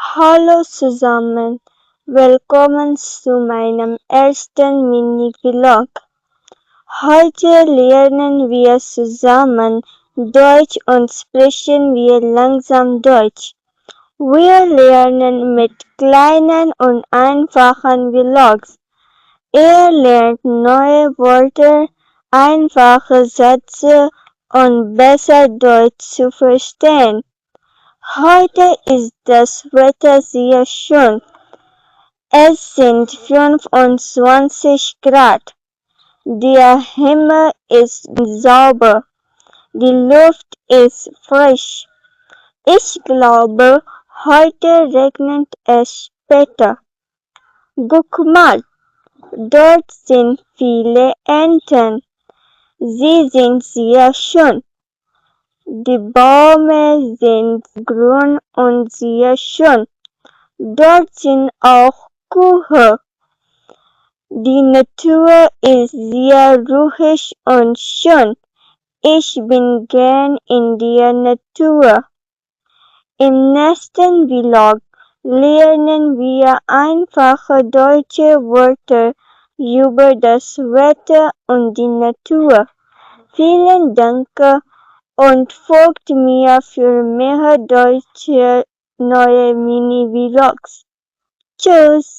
Hallo zusammen, willkommen zu meinem ersten Mini-Vlog. Heute lernen wir zusammen Deutsch und sprechen wir langsam Deutsch. Wir lernen mit kleinen und einfachen Vlogs. Ihr lernt neue Wörter, einfache Sätze und besser Deutsch zu verstehen. Heute ist das Wetter sehr schön. Es sind 25 Grad. Der Himmel ist sauber. Die Luft ist frisch. Ich glaube, heute regnet es später. Guck mal, dort sind viele Enten. Sie sind sehr schön. Die Bäume sind grün und sehr schön. Dort sind auch Kühe. Die Natur ist sehr ruhig und schön. Ich bin gern in der Natur. Im nächsten Vlog lernen wir einfache deutsche Wörter über das Wetter und die Natur. Vielen Dank und folgt mir für mehr deutsche neue Mini-Vlogs. Tschüss!